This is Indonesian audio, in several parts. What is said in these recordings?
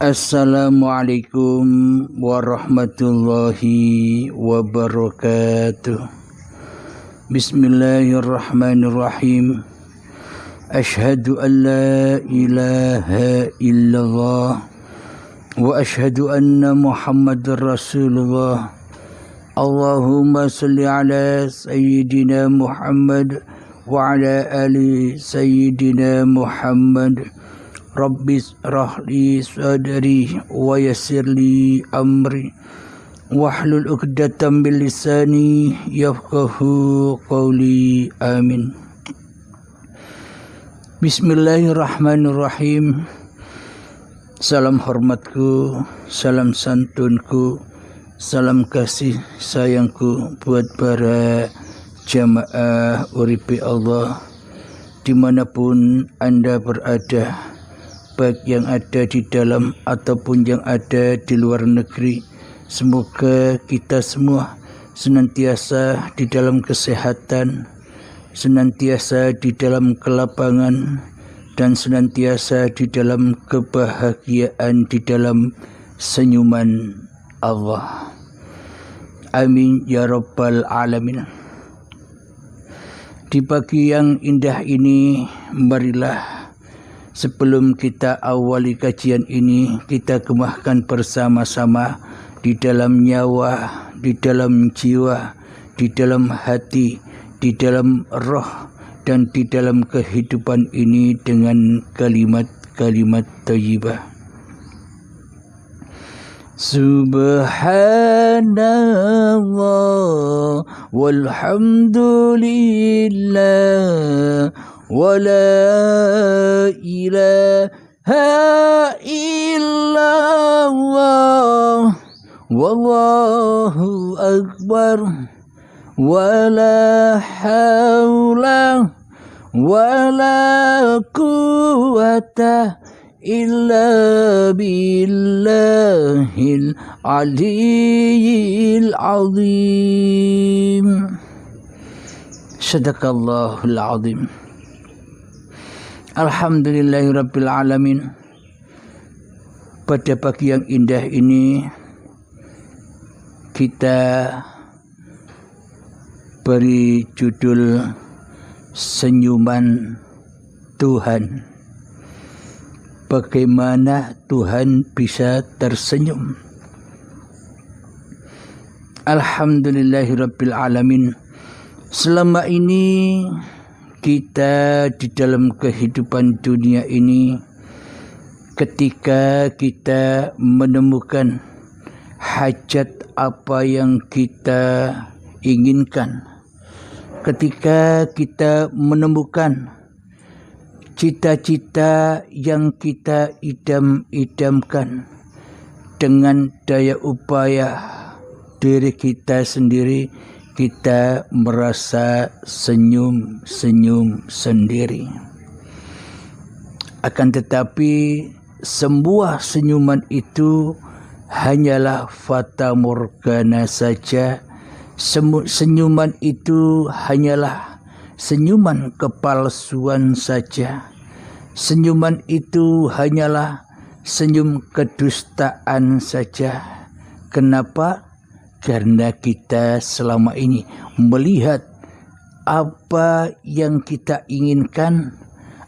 Assalamualaikum warahmatullahi wabarakatuh. Bismillahirrahmanirrahim. Ashhadu an la ilaha illallah wa ashhadu anna Muhammadar Rasulullah. Allahumma salli ala Sayyidina Muhammad wa ala ali Sayyidina Muhammad. Rabbi shrah li sadri wa yassir li amri wahlul 'uqdatam min lisani yafqahu qawli. Amin. Bismillahirrahmanirrahim. Salam hormatku, salam santunku, salam kasih sayangku buat para jamaah uripi Allah dimanapun Anda berada, baik yang ada di dalam ataupun yang ada di luar negeri. Semoga kita semua senantiasa di dalam kesehatan, senantiasa di dalam kelapangan, dan senantiasa di dalam kebahagiaan, di dalam senyuman Allah. Amin ya rabbal alamin. Di pagi yang indah ini, marilah sebelum kita awali kajian ini, kita kemahkan bersama-sama di dalam nyawa, di dalam jiwa, di dalam hati, di dalam roh, dan di dalam kehidupan ini dengan kalimat-kalimat thayyibah. Subhanallah walhamdulillah wa la ilaha illallah wallahu akbar wa la hawla wa la quwwata illa billahil aliyyil azim. Sadaqallahul azim. Alhamdulillahirabbil alamin. Pada pagi yang indah ini kita beri judul Senyuman Tuhan. Bagaimana Tuhan bisa tersenyum? Alhamdulillahirabbil alamin. Selama ini kita di dalam kehidupan dunia ini, ketika kita menemukan hajat apa yang kita inginkan, ketika kita menemukan cita-cita yang kita idam-idamkan, dengan daya upaya diri kita sendiri, kita merasa senyum-senyum sendiri. Akan tetapi semua senyuman itu hanyalah fata morgana saja. Senyuman itu hanyalah senyuman kepalsuan saja. Senyuman itu hanyalah senyum kedustaan saja. Kenapa? Karena kita selama ini melihat apa yang kita inginkan,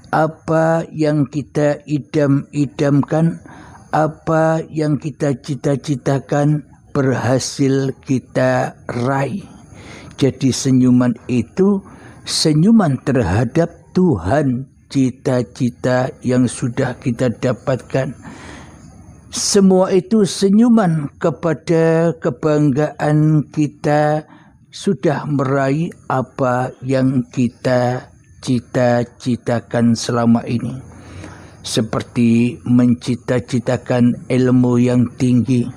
apa yang kita idam-idamkan, apa yang kita cita-citakan berhasil kita raih. Jadi senyuman itu senyuman terhadap Tuhan, cita-cita yang sudah kita dapatkan. Semua itu senyuman kepada kebanggaan kita sudah meraih apa yang kita cita-citakan selama ini. Seperti mencita-citakan ilmu yang tinggi,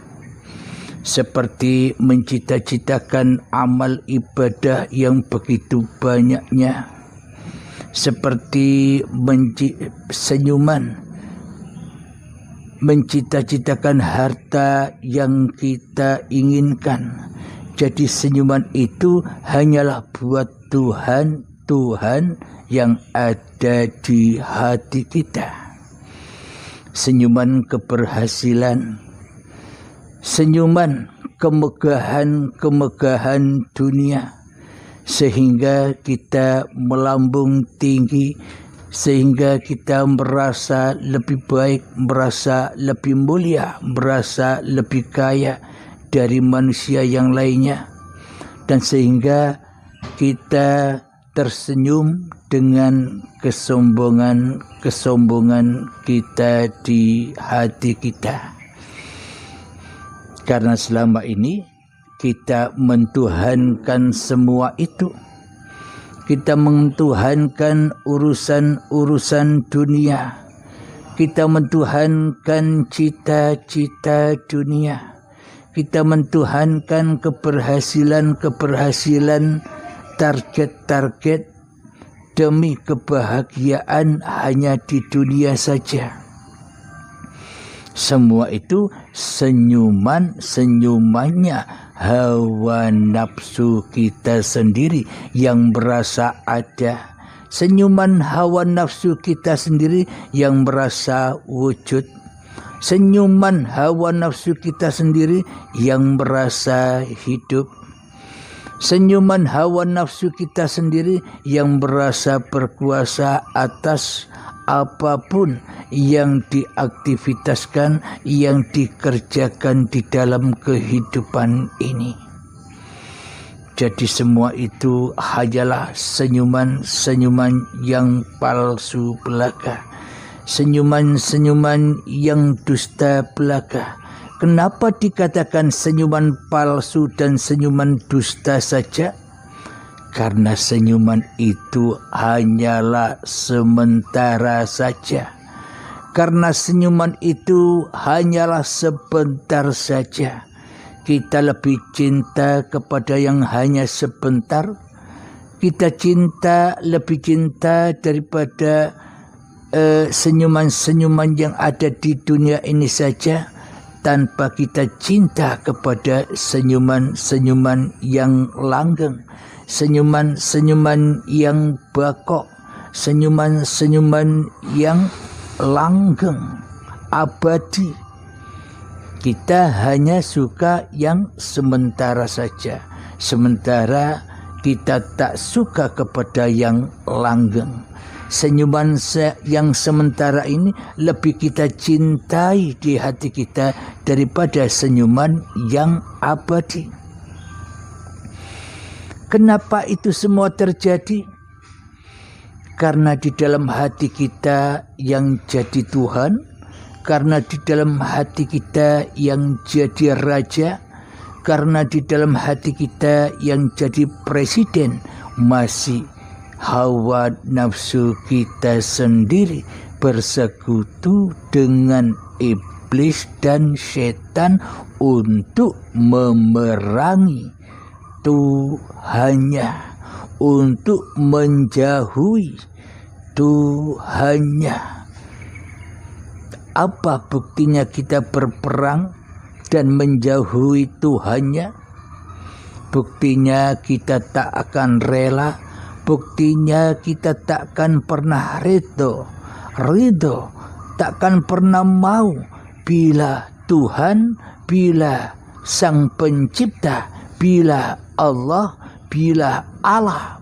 seperti mencita-citakan amal ibadah yang begitu banyaknya, seperti senyuman mencita-citakan harta yang kita inginkan. Jadi senyuman itu hanyalah buat Tuhan yang ada di hati kita. senyuman keberhasilan, senyuman kemegahan dunia, sehingga kita melambung tinggi, sehingga kita merasa lebih baik, merasa lebih mulia, merasa lebih kaya dari manusia yang lainnya, dan sehingga kita tersenyum dengan kesombongan kita di hati kita. Karena selama ini kita mentuhankan semua itu. Kita mentuhankan urusan-urusan dunia. Kita mentuhankan cita-cita dunia. Kita mentuhankan keberhasilan-keberhasilan, target-target demi kebahagiaan hanya di dunia saja. Semua itu senyumannya hawa nafsu kita sendiri yang merasa ada. Senyuman hawa nafsu kita sendiri yang merasa wujud. Senyuman hawa nafsu kita sendiri yang merasa hidup. Senyuman hawa nafsu kita sendiri yang merasa berkuasa atas apapun yang diaktivitaskan, yang dikerjakan di dalam kehidupan ini. Jadi semua itu hanyalah senyuman-senyuman yang palsu belaka, senyuman-senyuman yang dusta belaka. Kenapa dikatakan senyuman palsu dan senyuman dusta saja? Karena senyuman itu hanyalah sementara saja. Karena senyuman itu hanyalah sebentar saja. Kita lebih cinta kepada yang hanya sebentar. Kita lebih cinta daripada senyuman-senyuman yang ada di dunia ini saja, tanpa kita cinta kepada senyuman-senyuman yang langgeng, senyuman-senyuman yang bakok, senyuman-senyuman yang langgeng, abadi. Kita hanya suka yang sementara saja, sementara kita tak suka kepada yang langgeng. Senyuman yang sementara ini lebih kita cintai di hati kita daripada senyuman yang abadi. Kenapa itu semua terjadi? Karena di dalam hati kita yang jadi Tuhan, karena di dalam hati kita yang jadi Raja, karena di dalam hati kita yang jadi Presiden, masih hawa nafsu kita sendiri bersekutu dengan iblis dan setan untuk memerangi Tuhannya, untuk menjauhi Tuhannya. Apa buktinya kita berperang dan menjauhi Tuhannya? Buktinya kita tak akan rela. Buktinya kita takkan pernah ridho, takkan pernah mau bila Tuhan, bila Sang Pencipta, bila Allah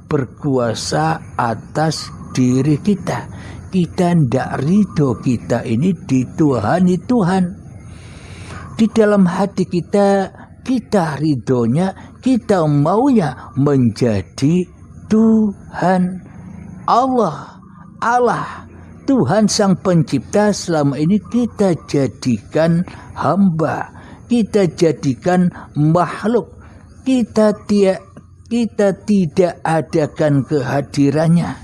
berkuasa atas diri kita. Kita tidak ridho kita ini dituhani Tuhan. Di dalam hati kita ridhonya, kita maunya menjadi Tuhan Allah, Tuhan Sang Pencipta. Selama ini kita jadikan hamba, kita jadikan makhluk, kita tidak adakan kehadirannya,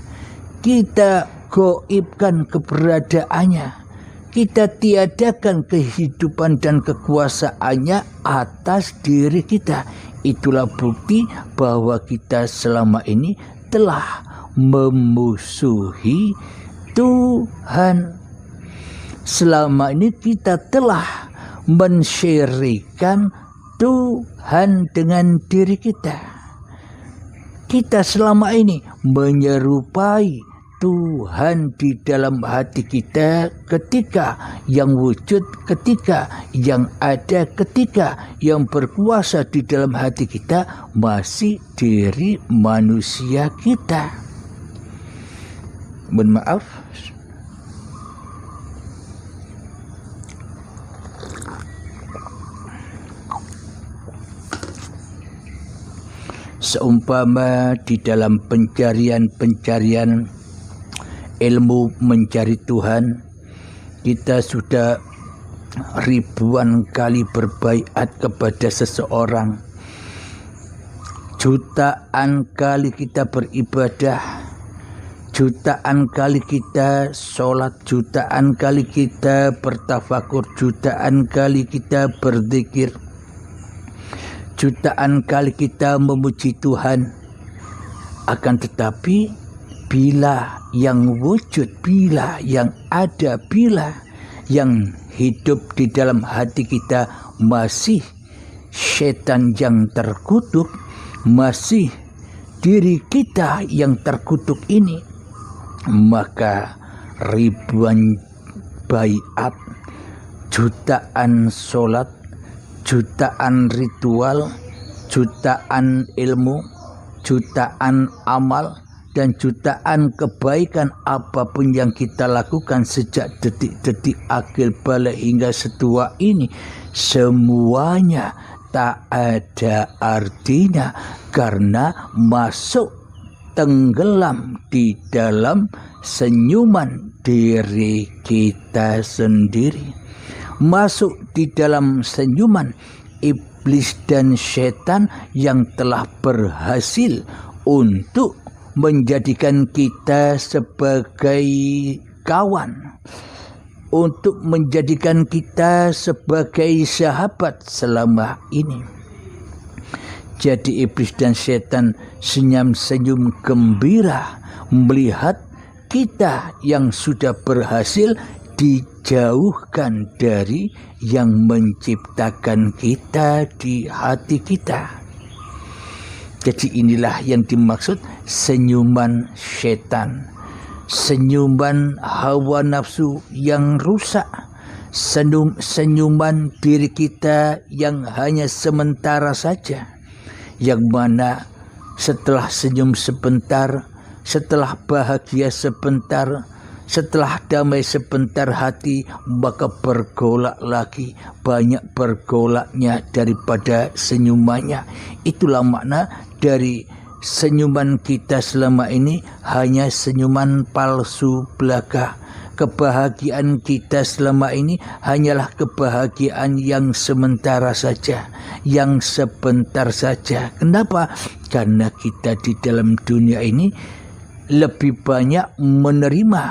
kita goibkan keberadaannya, kita tiadakan kehidupan dan kekuasaannya atas diri kita. Itulah bukti bahwa kita selama ini telah memusuhi Tuhan. Selama ini kita telah mensyirikkan Tuhan dengan diri kita. Kita selama ini menyerupai Tuhan di dalam hati kita, ketika yang wujud, ketika yang ada, ketika yang berkuasa di dalam hati kita masih diri manusia kita. Mohon maaf. Seumpama di dalam pencarian ilmu mencari Tuhan, kita sudah ribuan kali berbaiat kepada seseorang, jutaan kali kita beribadah, jutaan kali kita sholat, jutaan kali kita bertafakur, jutaan kali kita berzikir, jutaan kali kita memuji Tuhan. Akan tetapi bila yang wujud, bila yang ada, bila yang hidup di dalam hati kita masih setan yang terkutuk, masih diri kita yang terkutuk ini, maka ribuan baiat, jutaan sholat, jutaan ritual, jutaan ilmu, jutaan amal, dan jutaan kebaikan apapun yang kita lakukan sejak detik-detik akil balik hingga setua ini, semuanya tak ada artinya karena masuk tenggelam di dalam senyuman diri kita sendiri, masuk di dalam senyuman iblis dan setan yang telah berhasil untuk menjadikan kita sebagai kawan, untuk menjadikan kita sebagai sahabat selama ini. Jadi iblis dan setan senyum-senyum gembira melihat kita yang sudah berhasil dijauhkan dari yang menciptakan kita di hati kita. Jadi inilah yang dimaksud senyuman setan, senyuman hawa nafsu yang rusak, senyuman diri kita yang hanya sementara saja, yang mana setelah senyum sebentar, setelah bahagia sebentar, setelah damai sebentar hati, maka bergolak lagi, banyak bergolaknya daripada senyumannya. Itulah makna dari senyuman kita selama ini hanya senyuman palsu belaka. Kebahagiaan kita selama ini hanyalah kebahagiaan yang sementara saja, yang sebentar saja. Kenapa? Karena kita di dalam dunia ini lebih banyak menerima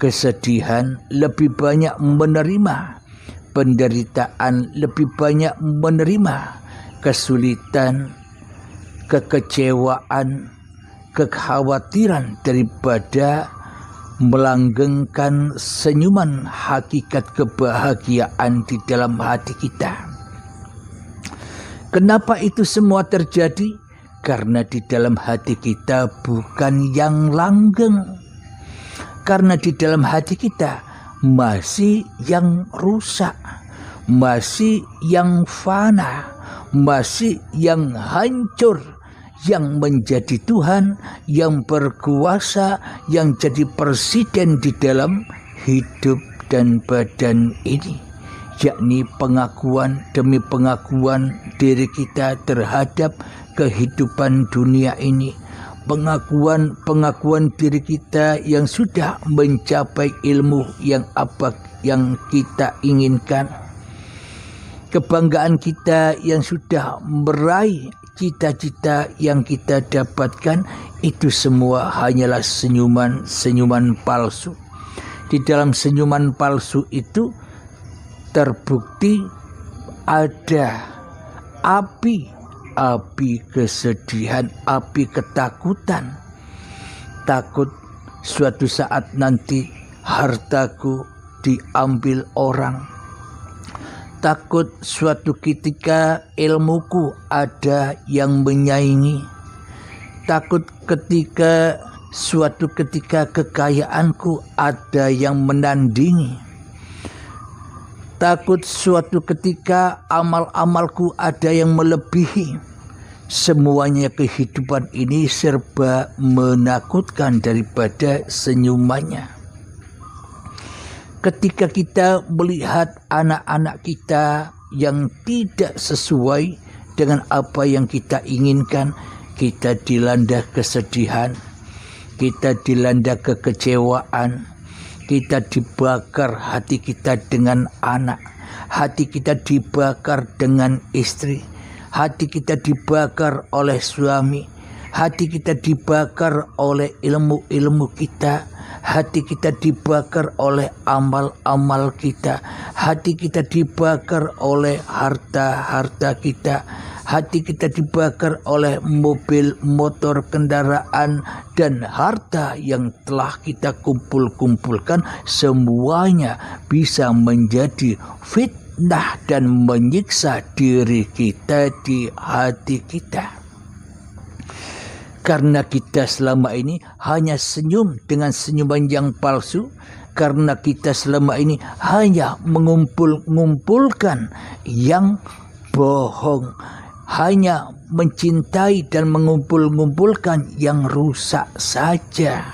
kesedihan, lebih banyak menerima penderitaan, lebih banyak menerima kesulitan, kekecewaan, kekhawatiran daripada melanggengkan senyuman hakikat kebahagiaan di dalam hati kita. Kenapa itu semua terjadi? Karena di dalam hati kita bukan yang langgeng. Karena di dalam hati kita masih yang rusak, masih yang fana, masih yang hancur, yang menjadi Tuhan, yang berkuasa, yang jadi presiden di dalam hidup dan badan ini, yakni pengakuan demi pengakuan diri kita terhadap kehidupan dunia ini, pengakuan diri kita yang sudah mencapai ilmu yang apa yang kita inginkan, kebanggaan kita yang sudah meraih cita-cita yang kita dapatkan. Itu semua hanyalah senyuman palsu. Di dalam senyuman palsu itu terbukti ada api kesedihan, api ketakutan. Takut suatu saat nanti hartaku diambil orang. Takut suatu ketika ilmuku ada yang menyaingi. Takut ketika suatu ketika kekayaanku ada yang menandingi. Takut suatu ketika amal-amalku ada yang melebihi. Semuanya kehidupan ini serba menakutkan daripada senyumannya. Ketika kita melihat anak-anak kita yang tidak sesuai dengan apa yang kita inginkan, kita dilanda kesedihan, kita dilanda kekecewaan, kita dibakar hati kita dengan anak, hati kita dibakar dengan istri, hati kita dibakar oleh suami, hati kita dibakar oleh ilmu-ilmu kita, hati kita dibakar oleh amal-amal kita, hati kita dibakar oleh harta-harta kita, hati kita dibakar oleh mobil, motor, kendaraan, dan harta yang telah kita kumpul-kumpulkan. Semuanya bisa menjadi fitnah dan menyiksa diri kita di hati kita. Karena kita selama ini hanya senyum dengan senyuman yang palsu, karena kita selama ini hanya mengumpulkan yang bohong, hanya mencintai dan mengumpulkan yang rusak saja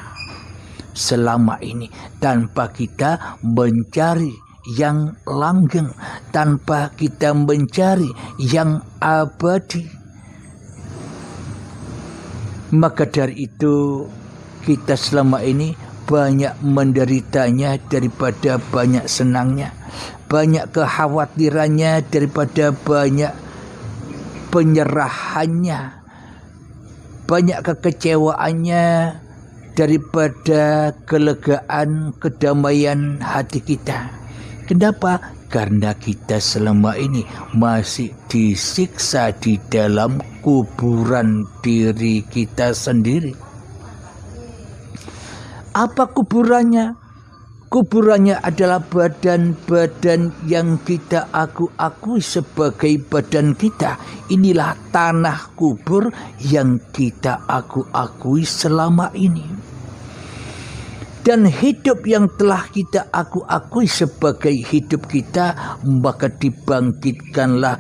selama ini, tanpa kita mencari yang langgeng, tanpa kita mencari yang abadi. Maka dari itu kita selama ini banyak menderitanya daripada banyak senangnya, banyak kekhawatirannya daripada banyak penyerahannya, banyak kekecewaannya daripada kelegaan, kedamaian hati kita. Kenapa? Karena kita selama ini masih disiksa di dalam kuburan diri kita sendiri. Apa kuburannya? Kuburannya adalah badan-badan yang kita akui sebagai badan kita. Inilah tanah kubur yang kita akui selama ini. Dan hidup yang telah kita akui sebagai hidup kita, maka dibangkitkanlah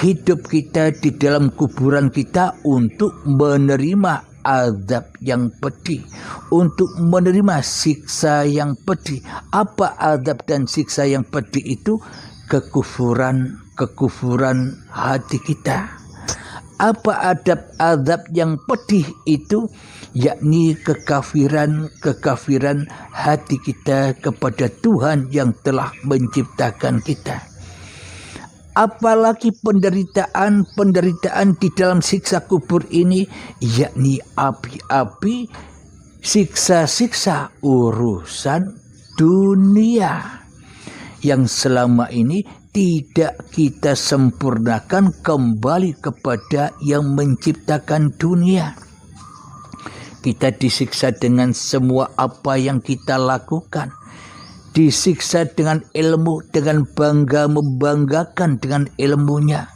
hidup kita di dalam kuburan kita untuk menerima azab yang pedih, untuk menerima siksa yang pedih. Apa azab dan siksa yang pedih itu? Kekufuran hati kita. Apa azab yang pedih itu? Yakni kekafiran hati kita kepada Tuhan yang telah menciptakan kita. Apalagi penderitaan di dalam siksa kubur ini, yakni api-api, siksa-siksa urusan dunia yang selama ini tidak kita sempurnakan kembali kepada yang menciptakan dunia. Kita disiksa dengan semua apa yang kita lakukan. Disiksa dengan ilmu, dengan bangga membanggakan dengan ilmunya.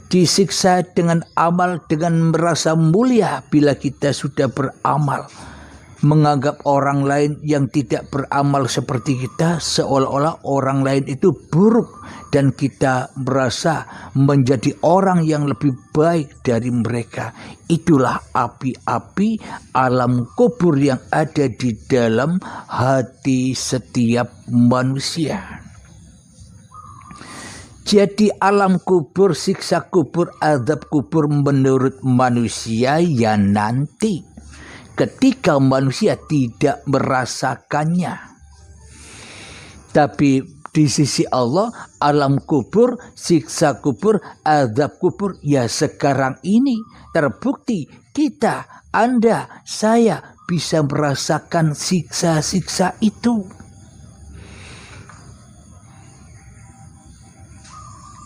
Disiksa dengan amal, dengan merasa mulia bila kita sudah beramal. Menganggap orang lain yang tidak beramal seperti kita seolah-olah orang lain itu buruk, dan kita merasa menjadi orang yang lebih baik dari mereka. Itulah api-api alam kubur yang ada di dalam hati setiap manusia. Jadi alam kubur, siksa kubur, azab kubur menurut manusia ya nanti ketika manusia tidak merasakannya. Tapi di sisi Allah, alam kubur, siksa kubur, azab kubur ya sekarang ini terbukti kita, Anda, saya bisa merasakan siksa-siksa itu.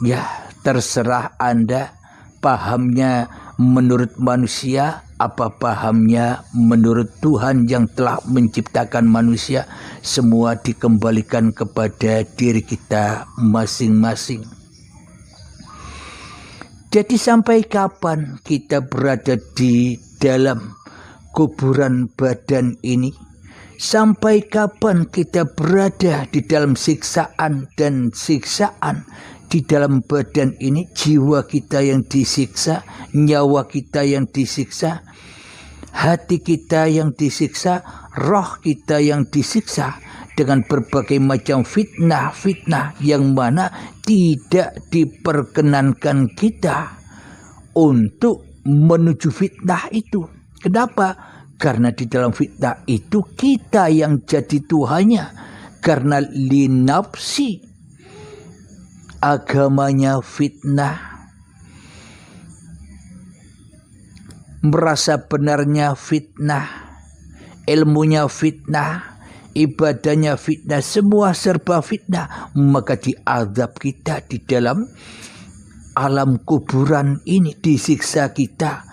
Ya, terserah Anda pahamnya menurut manusia, apa pahamnya menurut Tuhan yang telah menciptakan manusia. Semua dikembalikan kepada diri kita masing-masing. Jadi sampai kapan kita berada di dalam kuburan badan ini? Sampai kapan kita berada di dalam siksaan dan siksaan di dalam badan ini? Jiwa kita yang disiksa, nyawa kita yang disiksa, hati kita yang disiksa, roh kita yang disiksa dengan berbagai macam fitnah-fitnah yang mana tidak diperkenankan kita untuk menuju fitnah itu. Kenapa? Karena di dalam fitnah itu kita yang jadi Tuhannya. Karena linafsi, agamanya fitnah, merasa benarnya fitnah, ilmunya fitnah, ibadahnya fitnah, semua serba fitnah. Maka diazab kita di dalam alam kuburan ini, disiksa kita,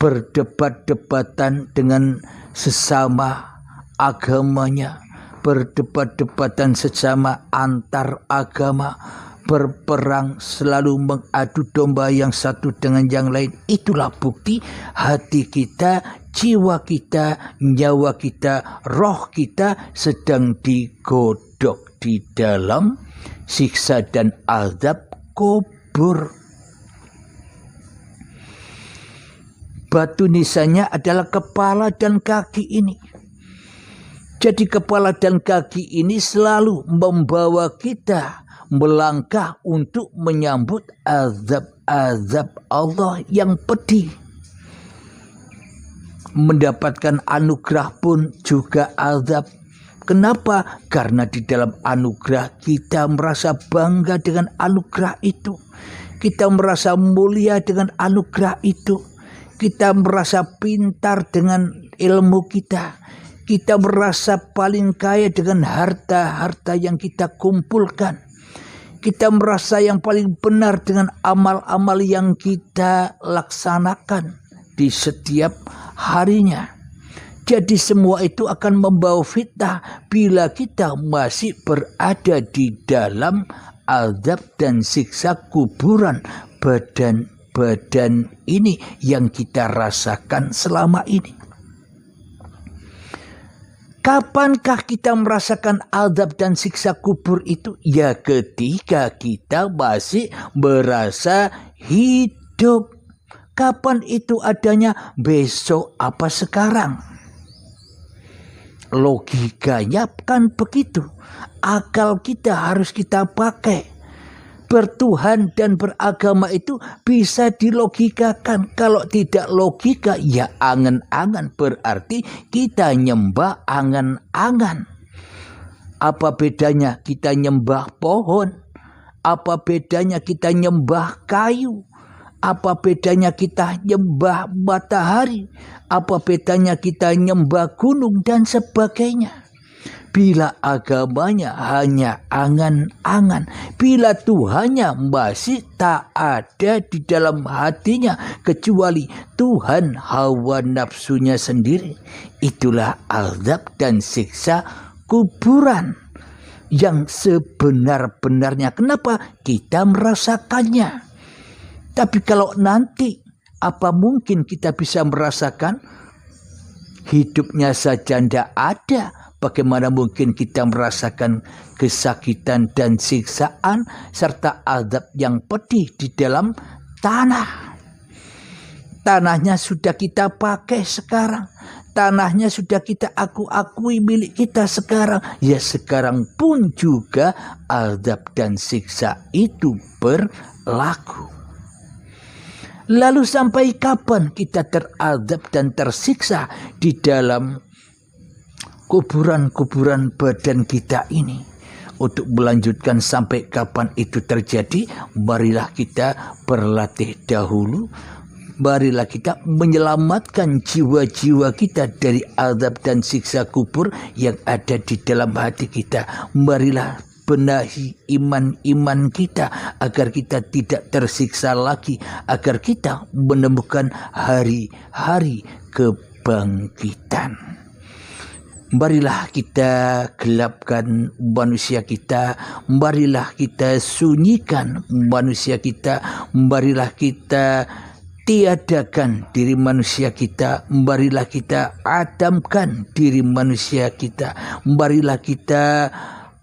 berdebat-debatan dengan sesama agamanya, berdebat-debatan sesama antar agama, berperang, selalu mengadu domba yang satu dengan yang lain. Itulah bukti hati kita, jiwa kita, nyawa kita, roh kita sedang digodok di dalam siksa dan azab kubur. Batu nisannya adalah kepala dan kaki ini. Jadi kepala dan kaki ini selalu membawa kita melangkah untuk menyambut azab-azab Allah yang pedih. Mendapatkan anugerah pun juga azab. Kenapa? Karena di dalam anugerah kita merasa bangga dengan anugerah itu. Kita merasa mulia dengan anugerah itu. Kita merasa pintar dengan ilmu kita. Kita merasa paling kaya dengan harta-harta yang kita kumpulkan. Kita merasa yang paling benar dengan amal-amal yang kita laksanakan di setiap harinya. Jadi semua itu akan membawa fitnah bila kita masih berada di dalam azab dan siksa kuburan badan ini yang kita rasakan selama ini. Kapankah kita merasakan azab dan siksa kubur itu? Ya ketika kita masih merasa hidup. Kapan itu adanya? Besok apa sekarang? Logikanya kan begitu. Akal kita harus kita pakai. Bertuhan dan beragama itu bisa dilogikakan. Kalau tidak logika, ya angan-angan. Berarti kita nyembah angan-angan. Apa bedanya kita nyembah pohon? Apa bedanya kita nyembah kayu? Apa bedanya kita nyembah matahari? Apa bedanya kita nyembah gunung dan sebagainya? Bila agamanya hanya angan-angan, bila Tuhannya masih tak ada di dalam hatinya kecuali Tuhan hawa nafsunya sendiri, itulah azab dan siksa kuburan yang sebenar-benarnya. Kenapa? Kita merasakannya. Tapi kalau nanti, apa mungkin kita bisa merasakan? Hidupnya saja tidak ada. Bagaimana mungkin kita merasakan kesakitan dan siksaan serta azab yang pedih di dalam tanah? Tanahnya sudah kita pakai sekarang. Tanahnya sudah kita akui milik kita sekarang. Ya sekarang pun juga azab dan siksa itu berlaku. Lalu sampai kapan kita terazab dan tersiksa di dalam kuburan-kuburan badan kita ini? Untuk melanjutkan sampai kapan itu terjadi, marilah kita berlatih dahulu. Marilah kita menyelamatkan jiwa-jiwa kita dari azab dan siksa kubur yang ada di dalam hati kita. Marilah benahi iman-iman kita agar kita tidak tersiksa lagi, agar kita menemukan hari-hari kebangkitan. Marilah kita gelapkan manusia kita, marilah kita sunyikan manusia kita, marilah kita tiadakan diri manusia kita, marilah kita adamkan diri manusia kita, marilah kita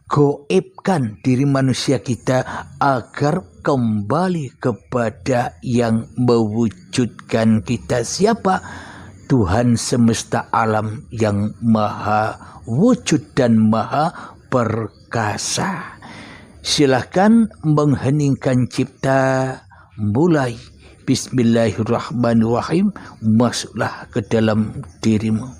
goibkan diri manusia kita agar kembali kepada yang mewujudkan kita. Siapa? Tuhan semesta alam yang maha wujud dan maha perkasa. Silahkan mengheningkan cipta, mulai Bismillahirrahmanirrahim, masuklah ke dalam dirimu.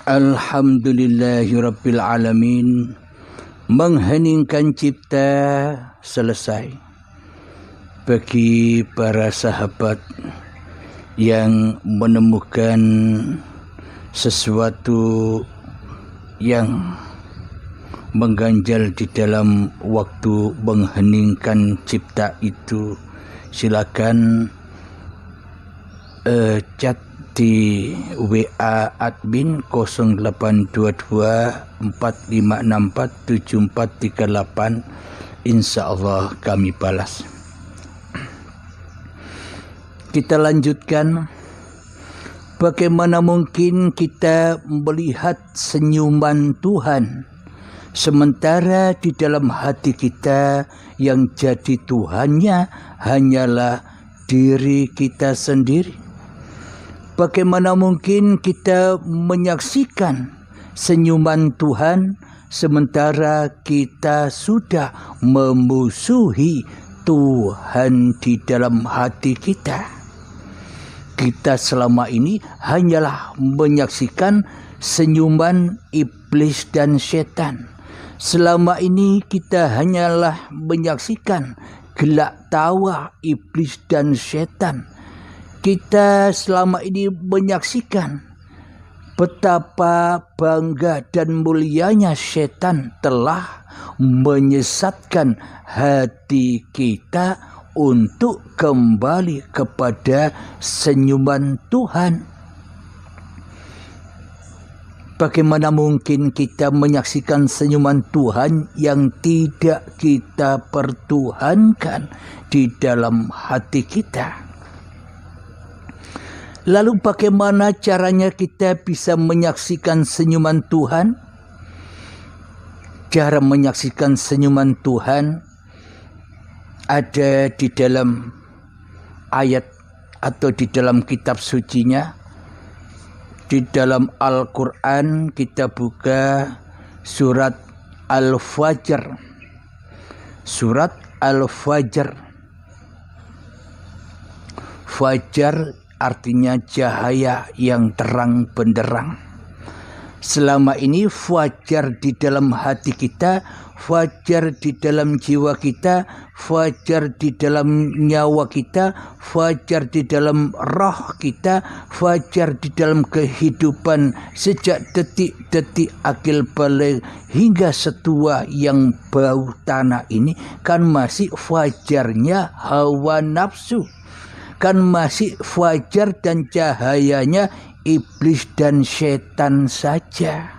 Alhamdulillahirabbil alamin. Mengheningkan cipta selesai. Bagi para sahabat yang menemukan sesuatu yang mengganjal di dalam waktu mengheningkan cipta itu, silakan chat di WA admin 082245647438. Insyaallah kami balas. Kita lanjutkan. Bagaimana mungkin kita melihat senyuman Tuhan sementara di dalam hati kita yang jadi Tuhannya hanyalah diri kita sendiri? Bagaimana mungkin kita menyaksikan senyuman Tuhan sementara kita sudah memusuhi Tuhan di dalam hati kita? Kita selama ini hanyalah menyaksikan senyuman iblis dan setan. Selama ini kita hanyalah menyaksikan gelak tawa iblis dan setan. Kita selama ini menyaksikan betapa bangga dan mulianya setan telah menyesatkan hati kita untuk kembali kepada senyuman Tuhan. Bagaimana mungkin kita menyaksikan senyuman Tuhan yang tidak kita pertuhankan di dalam hati kita? Lalu bagaimana caranya kita bisa menyaksikan senyuman Tuhan? Cara menyaksikan senyuman Tuhan ada di dalam ayat atau di dalam kitab sucinya. Di dalam Al-Quran kita buka surat Al-Fajr. Surat Al-Fajr. Fajar artinya cahaya yang terang benderang. Selama ini fajar di dalam hati kita, fajar di dalam jiwa kita, fajar di dalam nyawa kita, fajar di dalam roh kita, fajar di dalam kehidupan sejak detik-detik akil balik hingga setua yang bau tanah ini kan masih fajarnya hawa nafsu. Kan masih fajar dan cahayanya iblis dan setan saja.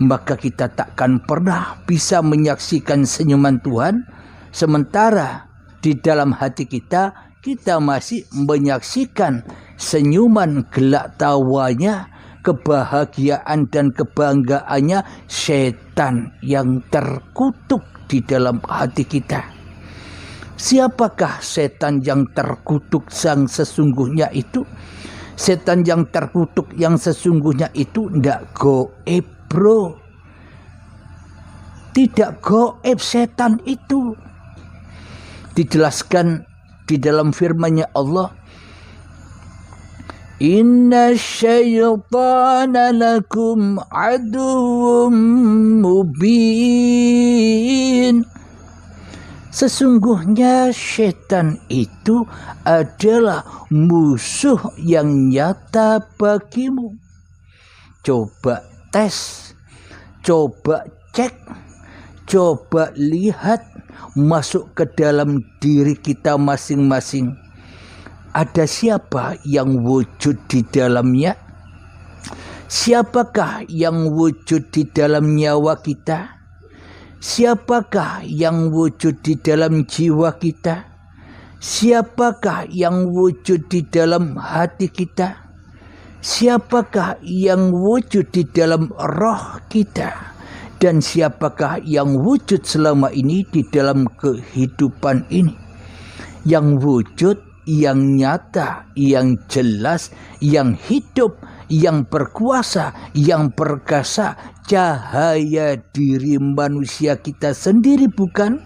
Maka kita takkan pernah bisa menyaksikan senyuman Tuhan Sementara di dalam hati kita masih menyaksikan senyuman gelak tawanya, kebahagiaan dan kebanggaannya setan yang terkutuk di dalam hati kita. Siapakah setan yang terkutuk yang sesungguhnya itu? Setan yang terkutuk yang sesungguhnya itu tidak goib, bro. Tidak goib setan itu. Dijelaskan di dalam firman-Nya Allah, Inna syaitana lakum aduwwum mubin. Sesungguhnya setan itu adalah musuh yang nyata bagimu. Coba tes, coba cek, coba lihat masuk ke dalam diri kita masing-masing. Ada siapa yang wujud di dalamnya? Siapakah yang wujud di dalam nyawa kita? Siapakah yang wujud di dalam jiwa kita? Siapakah yang wujud di dalam hati kita? Siapakah yang wujud di dalam roh kita? Dan siapakah yang wujud selama ini di dalam kehidupan ini? Yang wujud, yang nyata, yang jelas, yang hidup, yang berkuasa, yang perkasa, cahaya diri manusia kita sendiri, bukan?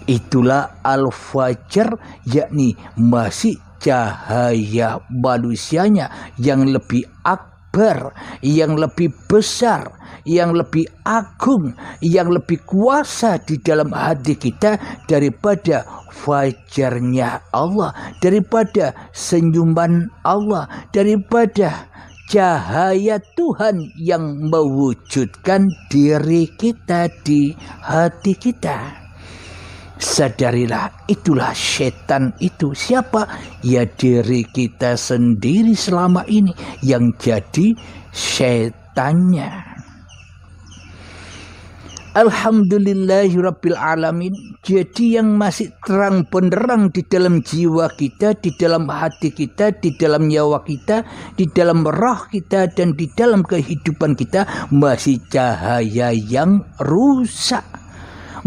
Itulah al-fajr, yakni masih cahaya manusianya yang lebih akbar, yang lebih besar, yang lebih agung, yang lebih kuasa di dalam hati kita daripada fajarnya Allah, daripada senyuman Allah, daripada cahaya Tuhan yang mewujudkan diri kita di hati kita. Sadarilah, itulah setan itu. Siapa? Ya diri kita sendiri selama ini yang jadi setannya. Alhamdulillahirabbil alamin. Jadi yang masih terang benderang di dalam jiwa kita, di dalam hati kita, di dalam nyawa kita, di dalam roh kita, dan di dalam kehidupan kita masih cahaya yang rusak.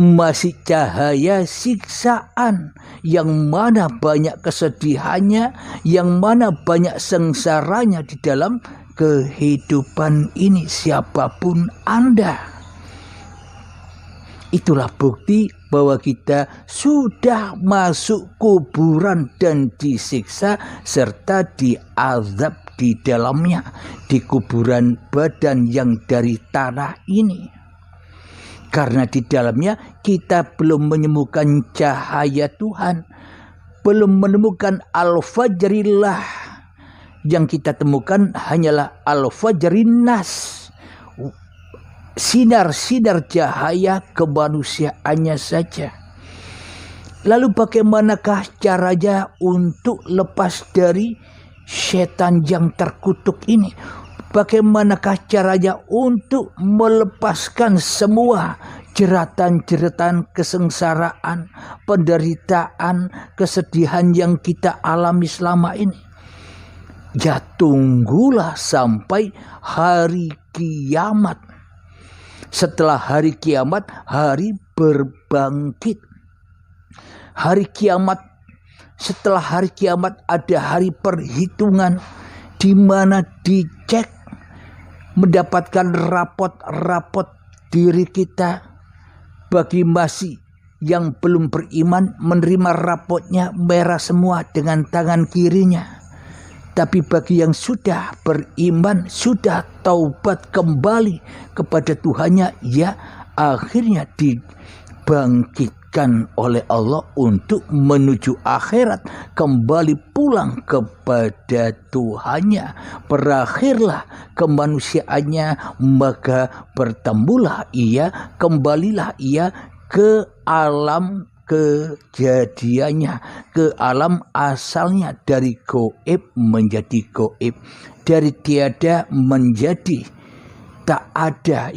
Masih cahaya siksaan, yang mana banyak kesedihannya, yang mana banyak sengsaranya di dalam kehidupan ini, siapapun Anda. Itulah bukti bahwa kita sudah masuk kuburan dan disiksa serta diazab di dalamnya, di kuburan badan yang dari tanah ini. Karena di dalamnya kita belum menemukan cahaya Tuhan, belum menemukan al-fajrillah. Yang kita temukan hanyalah al-fajrin nas, sinar-sinar cahaya kemanusiaannya saja. Lalu bagaimanakah caranya untuk lepas dari setan yang terkutuk ini? Bagaimanakah caranya untuk melepaskan semua jeratan-jeratan kesengsaraan, penderitaan, kesedihan yang kita alami selama ini? Ya tunggulah sampai hari kiamat. Setelah hari kiamat, hari berbangkit. Hari kiamat, setelah hari kiamat ada hari perhitungan, di mana dicek, mendapatkan rapot-rapot diri kita. Bagi masih yang belum beriman, menerima rapotnya merah semua dengan tangan kirinya. Tapi bagi yang sudah beriman, sudah taubat kembali kepada Tuhannya, ya akhirnya dibangkitkan oleh Allah untuk menuju akhirat, kembali pulang kepada Tuhannya. Berakhirlah kemanusiaannya, maka bertemulah ia, kembalilah ia ke alam kejadiannya, ke alam asalnya, dari goib menjadi goib, dari tiada menjadi tak ada,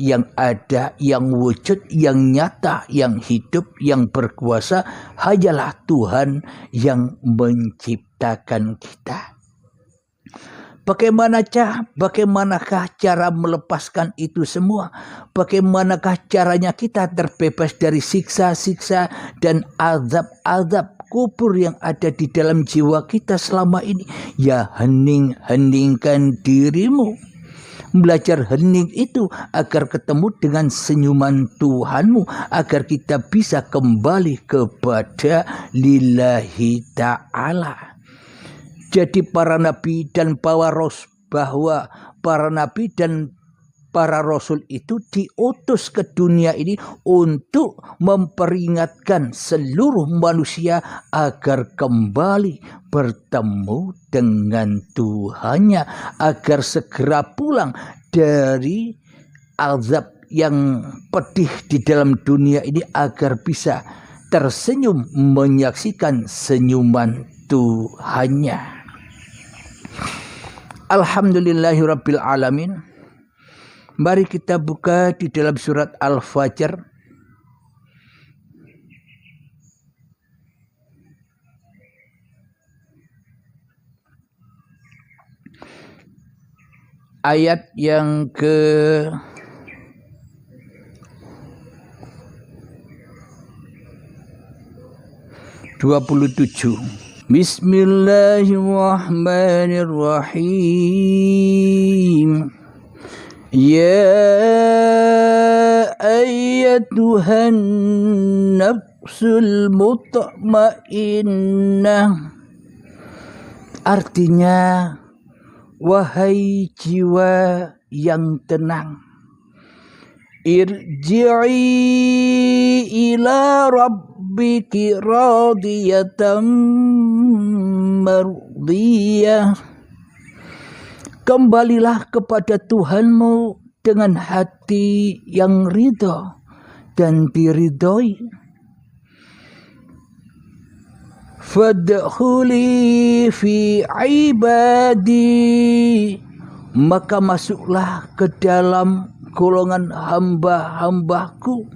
yang wujud, yang nyata, yang hidup, yang berkuasa, hanyalah Tuhan yang menciptakan kita. Bagaimanakah cara melepaskan itu semua? Bagaimanakah caranya kita terbebas dari siksa-siksa dan azab-azab kubur yang ada di dalam jiwa kita selama ini? Ya, heningkan dirimu. Belajar hening itu agar ketemu dengan senyuman Tuhanmu, agar kita bisa kembali kepada lillahi ta'ala. Jadi para nabi dan para rasul itu diutus ke dunia ini untuk memperingatkan seluruh manusia agar kembali bertemu dengan Tuhannya, agar segera pulang dari azab yang pedih di dalam dunia ini, agar bisa tersenyum menyaksikan senyuman Tuhannya. Alhamdulillahirabbil alamin. Mari kita buka di dalam surat Al-Fajr ayat yang ke 27. Bismillahirrahmanirrahim. Ya ayyatuhan nafsul mutmainnah. Artinya, wahai jiwa yang tenang, irji'i ila rabbiki radiyatan mardiyah. Kembalilah kepada Tuhanmu dengan hati yang ridho dan diridhoi. Fadkhuli fi ibadi. Maka masuklah ke dalam golongan hamba-hambaku.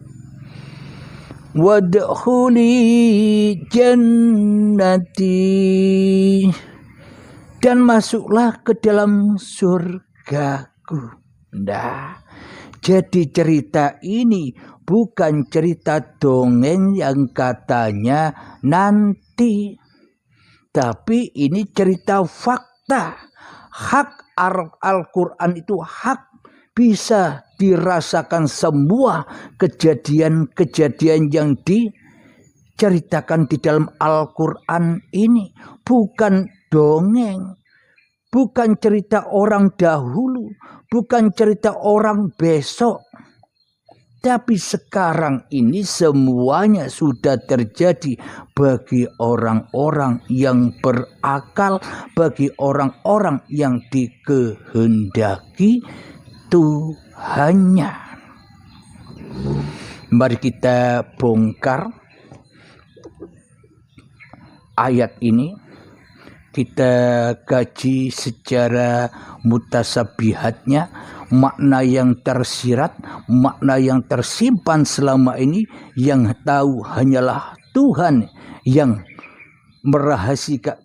Wadkhuli jannati. Dan masuklah ke dalam surgaku. Nah, jadi cerita ini bukan cerita dongeng yang katanya nanti, tapi ini cerita fakta. Hak Al-Quran itu hak, bisa dirasakan semua kejadian-kejadian yang diceritakan di dalam Al-Quran ini. Bukan dongeng, bukan cerita orang dahulu, bukan cerita orang besok. Tapi sekarang ini semuanya sudah terjadi bagi orang-orang yang berakal, bagi orang-orang yang dikehendaki Tuhannya. Mari kita bongkar ayat ini, kita kaji secara mutasabihatnya, makna yang tersirat, makna yang tersimpan selama ini, yang tahu hanyalah Tuhan yang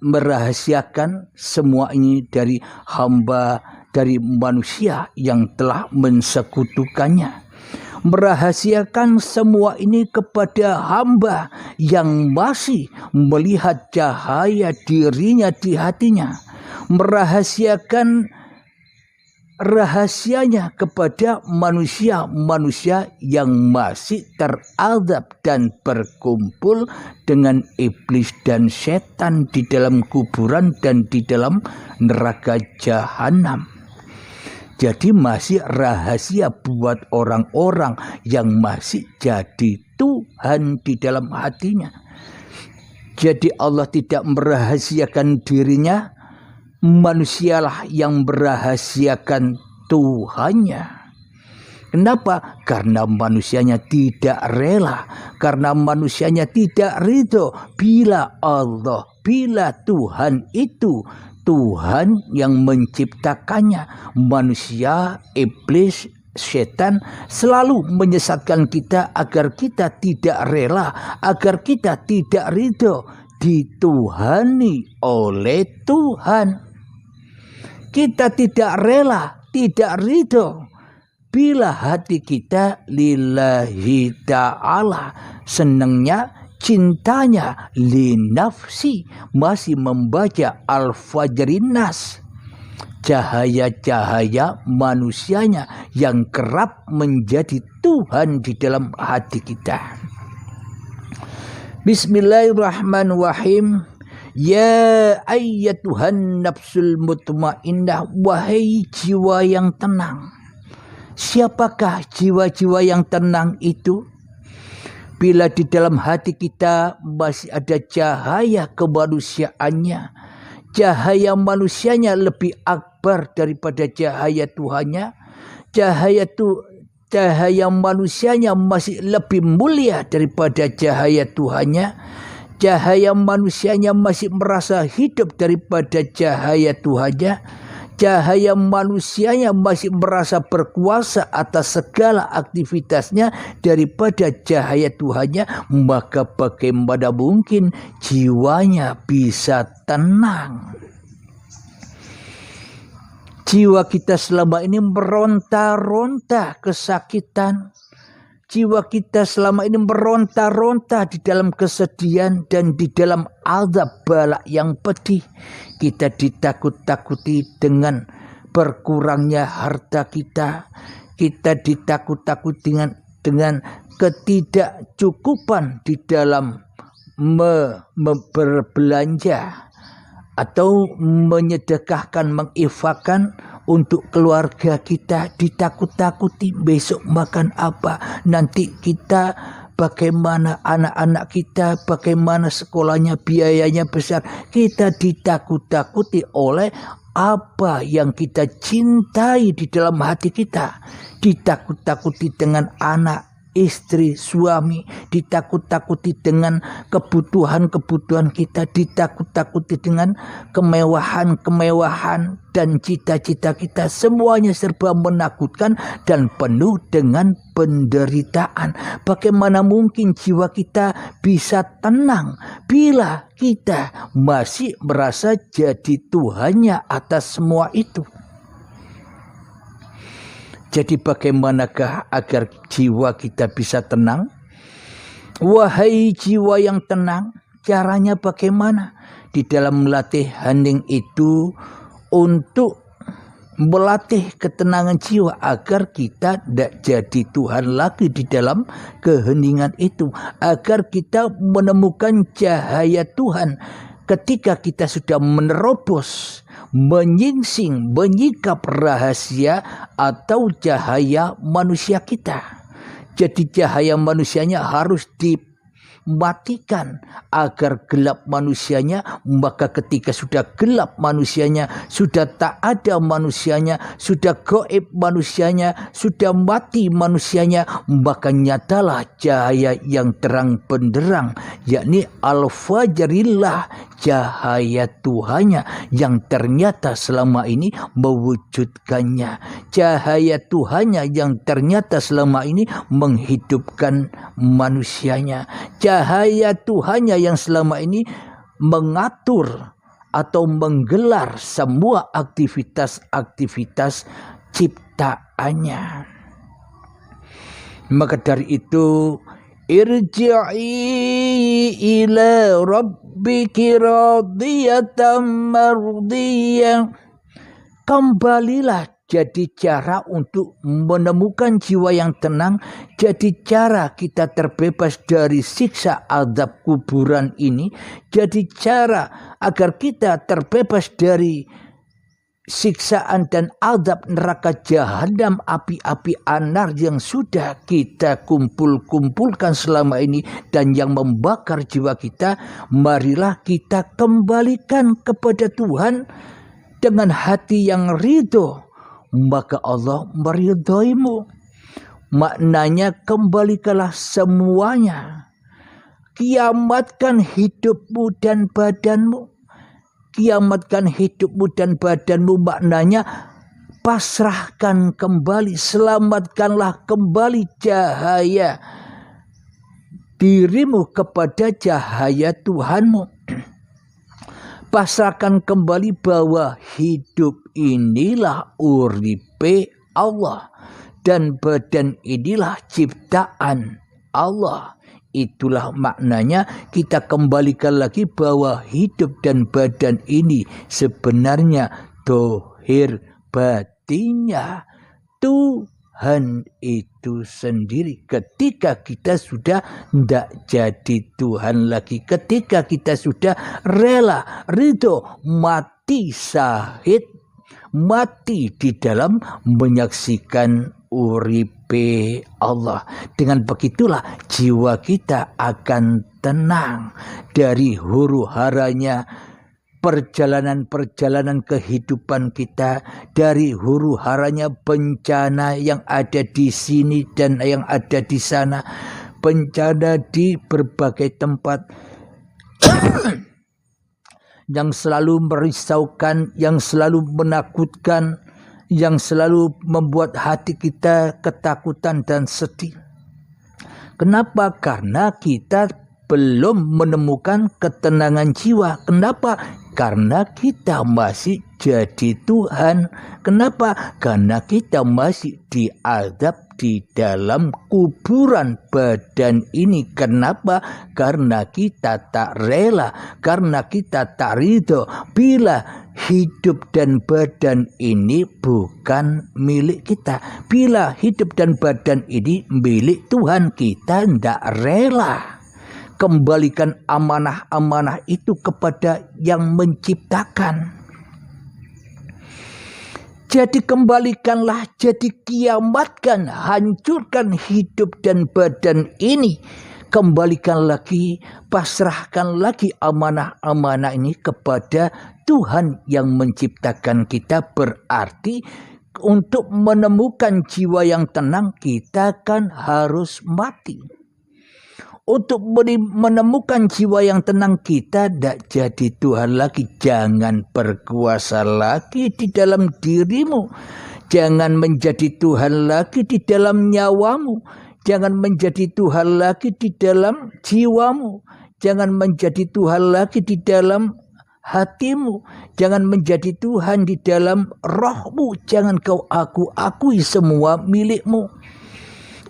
merahasiakan semua ini dari hamba, dari manusia yang telah mensekutukannya. Merahasiakan semua ini kepada hamba yang masih melihat cahaya dirinya di hatinya. Merahasiakan rahasianya kepada manusia-manusia yang masih terazab dan berkumpul dengan iblis dan setan di dalam kuburan dan di dalam neraka jahanam. Jadi masih rahasia buat orang-orang yang masih jadi Tuhan di dalam hatinya. Jadi Allah tidak merahasiakan dirinya, manusialah yang merahasiakan Tuhannya. Kenapa? Karena manusianya tidak rela, karena manusianya tidak ridho bila Allah, bila Tuhan itu Tuhan yang menciptakannya. Manusia, iblis setan selalu menyesatkan kita agar kita tidak rela, agar kita tidak ridho dituhani oleh Tuhan. Kita tidak rela, tidak ridho bila hati kita lillahi ta'ala, senangnya, cintanya linafsi, masih membaca Al-Fajrin Nas, cahaya-cahaya manusianya yang kerap menjadi Tuhan di dalam hati kita. Bismillahirrahmanirrahim. Ya ayyatuhan nafsul mutmainnah, wahai jiwa yang tenang. Siapakah jiwa-jiwa yang tenang itu? Bila di dalam hati kita masih ada cahaya kemanusiaannya, cahaya manusianya lebih akbar daripada cahaya Tuhannya, cahaya manusianya masih lebih mulia daripada cahaya Tuhannya, cahaya manusianya masih merasa hidup daripada cahaya Tuhannya, cahaya manusianya masih merasa berkuasa atas segala aktivitasnya daripada cahaya Tuhannya, maka bagaimana mungkin jiwanya bisa tenang? Jiwa kita selama ini meronta-ronta kesakitan. Jiwa kita selama ini meronta-ronta di dalam kesedihan dan di dalam azab bala yang pedih. Kita ditakut-takuti dengan berkurangnya harta kita. Kita ditakut-takuti dengan ketidakcukupan di dalam berbelanja atau menyedekahkan, menginfakkan untuk keluarga kita. Ditakut-takuti besok makan apa, nanti kita bagaimana, anak-anak kita bagaimana sekolahnya, biayanya besar. Kita ditakut-takuti oleh apa yang kita cintai di dalam hati kita. Ditakut-takuti dengan anak, istri, suami, ditakut-takuti dengan kebutuhan-kebutuhan kita, ditakut-takuti dengan kemewahan-kemewahan dan cita-cita kita. Semuanya serba menakutkan dan penuh dengan penderitaan. Bagaimana mungkin jiwa kita bisa tenang bila kita masih merasa jadi Tuhannya atas semua itu? Jadi bagaimanakah agar jiwa kita bisa tenang? Wahai jiwa yang tenang, caranya bagaimana? Di dalam melatih hening itu untuk melatih ketenangan jiwa agar kita tidak jadi Tuhan lagi di dalam keheningan itu. Agar kita menemukan cahaya Tuhan ketika kita sudah menerobos, menyingsing, menyikap rahasia atau cahaya manusia kita. Jadi cahaya manusianya harus dimatikan agar gelap manusianya. Maka ketika sudah gelap manusianya, sudah tak ada manusianya, sudah gaib manusianya, sudah mati manusianya, maka nyatalah cahaya yang terang benderang, yakni Al-Fajrillah, cahaya Tuhannya yang ternyata selama ini mewujudkannya. Cahaya Tuhannya yang ternyata selama ini menghidupkan manusianya. Cahaya Tuhannya yang selama ini mengatur atau menggelar semua aktivitas-aktivitas ciptaannya. Maka dari itu, irji'i ila rabbiki radiyatan mardiyah. Kembalilah, jadi cara untuk menemukan jiwa yang tenang, jadi cara kita terbebas dari siksa azab kuburan ini, jadi cara agar kita terbebas dari siksaan dan azab neraka jahanam, api-api anar yang sudah kita kumpulkan selama ini dan yang membakar jiwa kita. Marilah kita kembalikan kepada Tuhan dengan hati yang ridho, maka Allah meridhoimu. Maknanya kembalikanlah semuanya, kiamatkan hidupmu dan badanmu. Kiamatkan hidupmu dan badanmu maknanya pasrahkan kembali, selamatkanlah kembali cahaya dirimu kepada cahaya Tuhanmu. Pasrahkan kembali bahwa hidup inilah uripe Allah dan badan inilah ciptaan Allah. Itulah maknanya kita kembalikan lagi bahwa hidup dan badan ini sebenarnya dohir batinnya Tuhan itu sendiri. Ketika kita sudah tidak jadi Tuhan lagi, ketika kita sudah rela, ridho, mati syahid, mati di dalam menyaksikan uripe Allah. Dengan begitulah jiwa kita akan tenang dari huru haranya perjalanan-perjalanan kehidupan kita, dari huru haranya bencana yang ada di sini dan yang ada di sana, bencana di berbagai tempat yang selalu merisaukan, yang selalu menakutkan, yang selalu membuat hati kita ketakutan dan sedih. Kenapa? Karena kita belum menemukan ketenangan jiwa. Kenapa? Karena kita masih jadi Tuhan. Kenapa? Karena kita masih diadab di dalam kuburan badan ini. Kenapa? Karena kita tak rela, karena kita tak ridho bila hidup dan badan ini bukan milik kita. Bila hidup dan badan ini milik Tuhan, kita tidak rela. Kembalikan amanah-amanah itu kepada yang menciptakan. Jadi kembalikanlah, jadi kiamatkan, hancurkan hidup dan badan ini. Kembalikan lagi, pasrahkan lagi amanah-amanah ini kepada Tuhan yang menciptakan kita. Berarti untuk menemukan jiwa yang tenang, kita kan harus mati. Untuk menemukan jiwa yang tenang, kita tidak jadi Tuhan lagi. Jangan berkuasa lagi di dalam dirimu. Jangan menjadi Tuhan lagi di dalam nyawamu. Jangan menjadi Tuhan lagi di dalam jiwamu. Jangan menjadi Tuhan lagi di dalam hatimu. Jangan menjadi Tuhan di dalam rohmu. Jangan kau akui semua milikmu.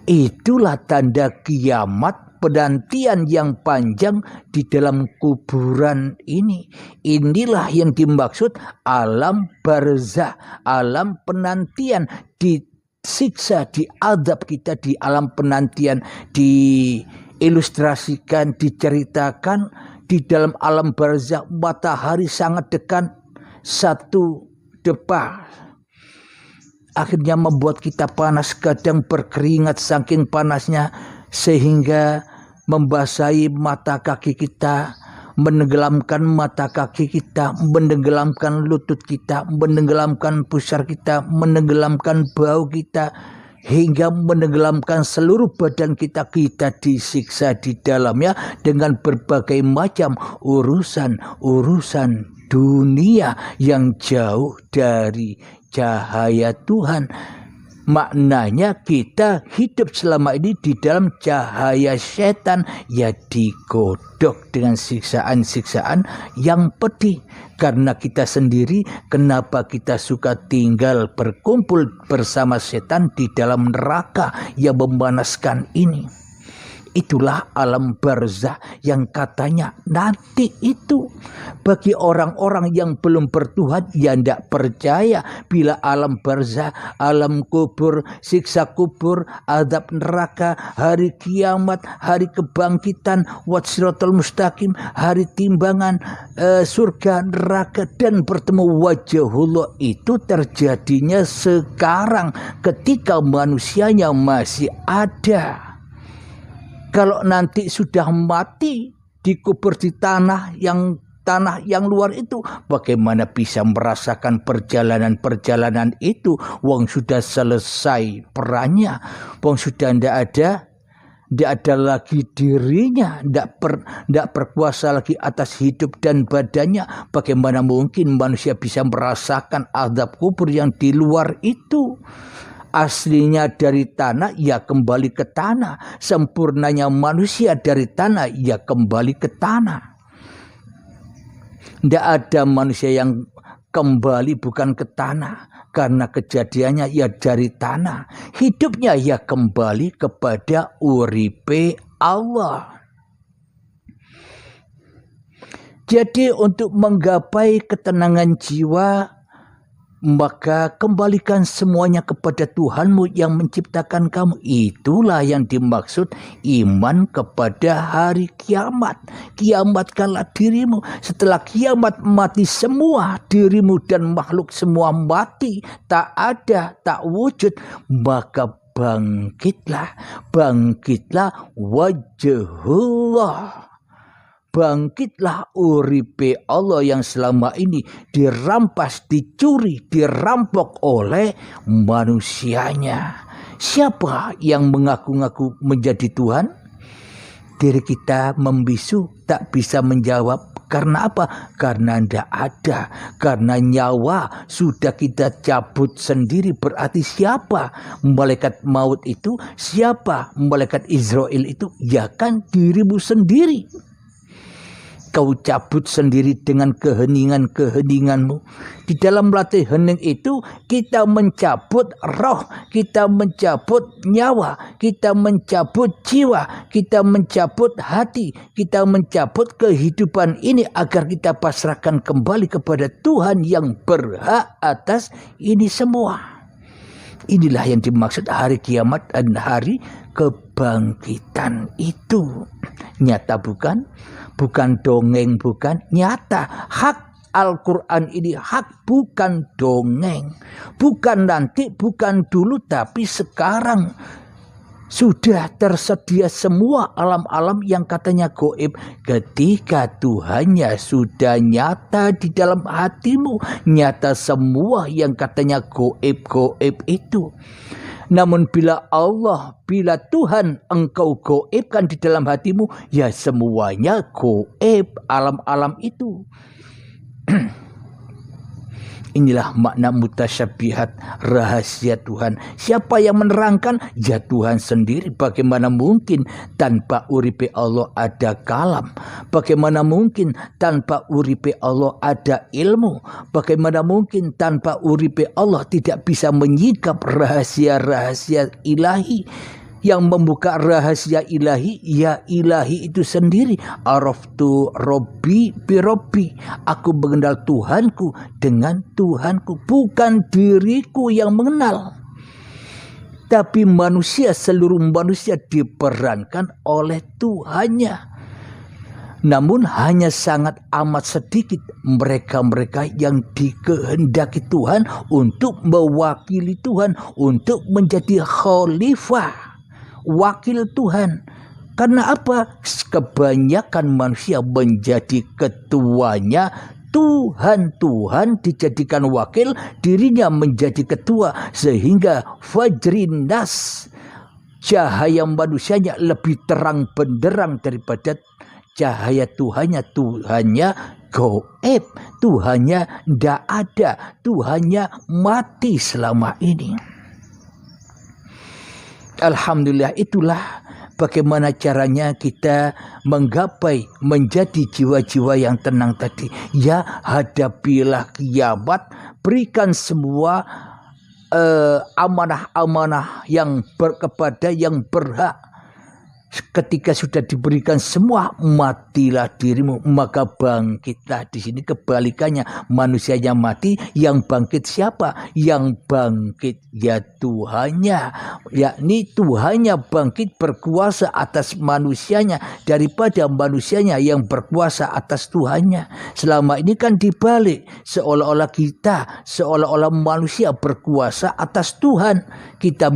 Itulah tanda kiamat, penantian yang panjang di dalam kuburan ini. Inilah yang dimaksud alam barzah, alam penantian, disiksa, diadab kita di alam penantian, diilustrasikan, diceritakan di dalam alam barzah. Matahari sangat dekat, satu depa akhirnya membuat kita panas, kadang berkeringat saking panasnya, sehingga membasahi mata kaki kita, menenggelamkan mata kaki kita, menenggelamkan lutut kita, menenggelamkan pusar kita, menenggelamkan bau kita, hingga menenggelamkan seluruh badan kita. Kita disiksa di dalamnya dengan berbagai macam urusan dunia yang jauh dari cahaya Tuhan. Maknanya kita hidup selama ini di dalam cahaya setan, ya digodok dengan siksaan-siksaan yang pedih. Karena kita sendiri, kenapa kita suka tinggal berkumpul bersama setan di dalam neraka yang memanaskan ini? Itulah alam barzah yang katanya nanti itu. Bagi orang-orang yang belum bertuhan, ya tidak percaya bila alam barzah, alam kubur, siksa kubur, azab neraka, hari kiamat, hari kebangkitan, wassiratul mustaqim, hari timbangan, surga, neraka, dan bertemu wajahullah itu terjadinya sekarang ketika manusianya masih ada. Kalau nanti sudah mati, dikubur di tanah yang luar itu, bagaimana bisa merasakan perjalanan-perjalanan itu? Wong sudah selesai perannya, wong sudah tidak ada Tidak ada lagi dirinya, tidak berkuasa lagi atas hidup dan badannya. Bagaimana mungkin manusia bisa merasakan azab kubur yang di luar itu? Aslinya dari tanah, ya kembali ke tanah. Sempurnanya manusia dari tanah, ya kembali ke tanah. Tidak ada manusia yang kembali bukan ke tanah. Karena kejadiannya ya dari tanah. Hidupnya ya kembali kepada uripe Allah. Jadi untuk menggapai ketenangan jiwa, maka kembalikan semuanya kepada Tuhanmu yang menciptakan kamu. Itulah yang dimaksud iman kepada hari kiamat. Kiamatkanlah dirimu. Setelah kiamat mati semua, dirimu dan makhluk semua mati. Tak ada, tak wujud. Maka bangkitlah. Bangkitlah wajhullah. Bangkitlah uripe Allah yang selama ini dirampas, dicuri, dirampok oleh manusianya. Siapa yang mengaku-ngaku menjadi Tuhan? Diri kita membisu, tak bisa menjawab. Karena apa? Karena tidak ada. Karena nyawa sudah kita cabut sendiri. Berarti siapa malaikat maut itu? Siapa malaikat Israel itu? Ya kan dirimu sendiri. Kau cabut sendiri dengan keheningan-keheninganmu. Di dalam latih hening itu kita mencabut roh, kita mencabut nyawa, kita mencabut jiwa, kita mencabut hati, kita mencabut kehidupan ini agar kita pasrahkan kembali kepada Tuhan yang berhak atas ini semua. Inilah yang dimaksud hari kiamat dan hari kebangkitan itu. Nyata bukan? Bukan dongeng, bukan, nyata. Hak Al-Quran ini hak, bukan dongeng. Bukan nanti, bukan dulu, tapi sekarang. Sudah tersedia semua alam-alam yang katanya gaib. Ketika Tuhannya sudah nyata di dalam hatimu. Nyata semua yang katanya gaib-gaib itu. Namun bila Tuhan engkau gaibkan di dalam hatimu, ya semuanya gaib, alam-alam itu. Inilah makna mutasyabihat, rahasia Tuhan. Siapa yang menerangkan? Ya Tuhan sendiri. Bagaimana mungkin tanpa uripe Allah ada kalam? Bagaimana mungkin tanpa uripe Allah ada ilmu? Bagaimana mungkin tanpa uripe Allah tidak bisa menyikap rahasia-rahasia ilahi? Yang membuka rahasia ilahi, ya ilahi itu sendiri. Araftu Robbi bi Robbi. Aku mengenal Tuhanku dengan Tuhanku. Bukan diriku yang mengenal. Tapi manusia, seluruh manusia diperankan oleh Tuhannya. Namun hanya sangat amat sedikit mereka-mereka yang dikehendaki Tuhan untuk mewakili Tuhan, untuk menjadi khalifah. Wakil Tuhan. Karena apa? Kebanyakan manusia menjadi ketuanya Tuhan. Tuhan dijadikan wakil, dirinya menjadi ketua. Sehingga fajrin nas, cahaya manusianya lebih terang benderang daripada cahaya Tuhannya. Tuhannya gaib, Tuhannya tidak ada, Tuhannya mati selama ini. Alhamdulillah, itulah bagaimana caranya kita menggapai menjadi jiwa-jiwa yang tenang tadi. Ya, hadapilah kiamat, berikan semua amanah-amanah yang kepada yang berhak. Ketika sudah diberikan semua, matilah dirimu, maka bangkitlah. Di sini kebalikannya, manusianya mati, yang bangkit siapa? Yang bangkit ya Tuhannya, yakni Tuhannya bangkit berkuasa atas manusianya daripada manusianya yang berkuasa atas Tuhannya. Selama ini kan dibalik, seolah-olah kita, seolah-olah manusia berkuasa atas Tuhan. Kita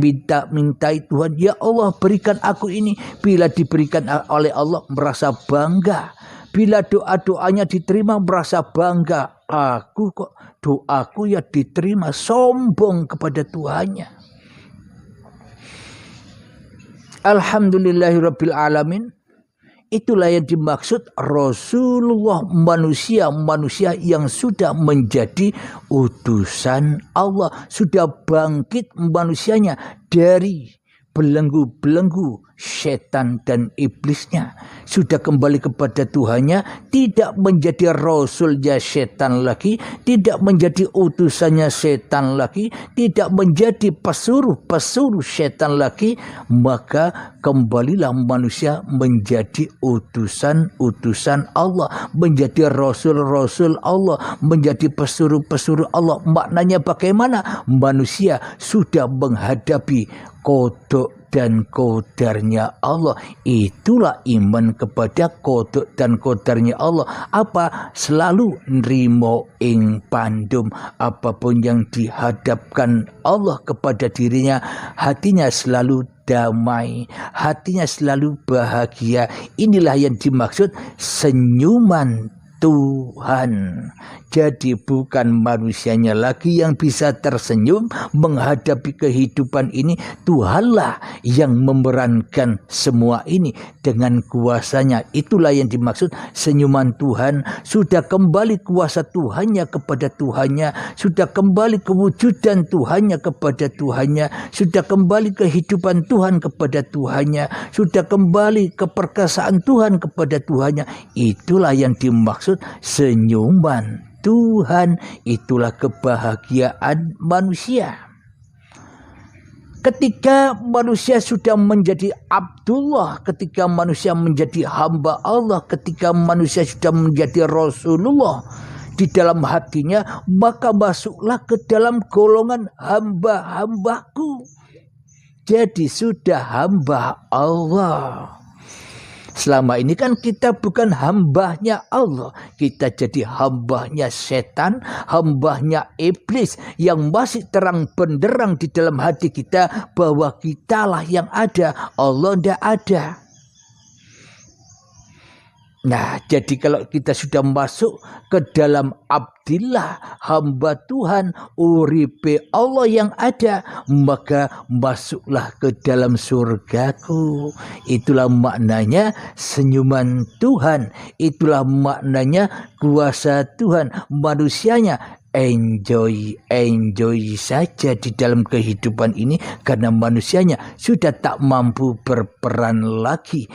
mintai Tuhan, ya Allah berikan aku ini. Bila diberikan oleh Allah merasa bangga. Bila doa-doanya diterima merasa bangga. Aku kok doaku ya diterima, sombong kepada Tuhannya. Alhamdulillahirabbil alamin. Itulah yang dimaksud Rasulullah, manusia yang sudah menjadi utusan Allah, sudah bangkit manusianya dari belenggu-belenggu setan dan iblisnya, sudah kembali kepada Tuhannya, tidak menjadi rasulnya setan lagi, tidak menjadi utusannya setan lagi, tidak menjadi pesuruh setan lagi, maka kembalilah manusia menjadi utusan-utusan Allah, menjadi rasul-rasul Allah, menjadi pesuruh-pesuruh Allah. Maknanya bagaimana? Manusia sudah menghadapi kodok dan kodarnya Allah. Itulah iman kepada kodok dan kodarnya Allah. Apa? Selalu nrimo ing pandum. Apapun yang dihadapkan Allah kepada dirinya, hatinya selalu damai, hatinya selalu bahagia. Inilah yang dimaksud senyuman Tuhan. Jadi bukan manusianya lagi yang bisa tersenyum menghadapi kehidupan ini. Tuhanlah yang memerankan semua ini dengan kuasanya. Itulah yang dimaksud senyuman Tuhan. Sudah kembali kuasa Tuhannya kepada Tuhannya, sudah kembali kewujudan Tuhannya kepada Tuhannya, sudah kembali kehidupan Tuhan kepada Tuhannya, sudah kembali keperkasaan Tuhan kepada Tuhannya. Itulah yang dimaksud senyuman Tuhan. Itulah kebahagiaan manusia. Ketika manusia sudah menjadi Abdullah, ketika manusia menjadi hamba Allah, ketika manusia sudah menjadi Rasulullah di dalam hatinya, maka masuklah ke dalam golongan hamba-hambaku. Jadi sudah hamba Allah. Selama ini kan kita bukan hambanya Allah. Kita jadi hambanya setan, hambanya iblis yang masih terang benderang di dalam hati kita bahwa kitalah yang ada, Allah tidak ada. Nah, jadi kalau kita sudah masuk ke dalam abdillah, hamba Tuhan, uripe Allah yang ada, maka masuklah ke dalam surgaku. Itulah maknanya senyuman Tuhan. Itulah maknanya kuasa Tuhan. Manusianya enjoy saja di dalam kehidupan ini karena manusianya sudah tak mampu berperan lagi.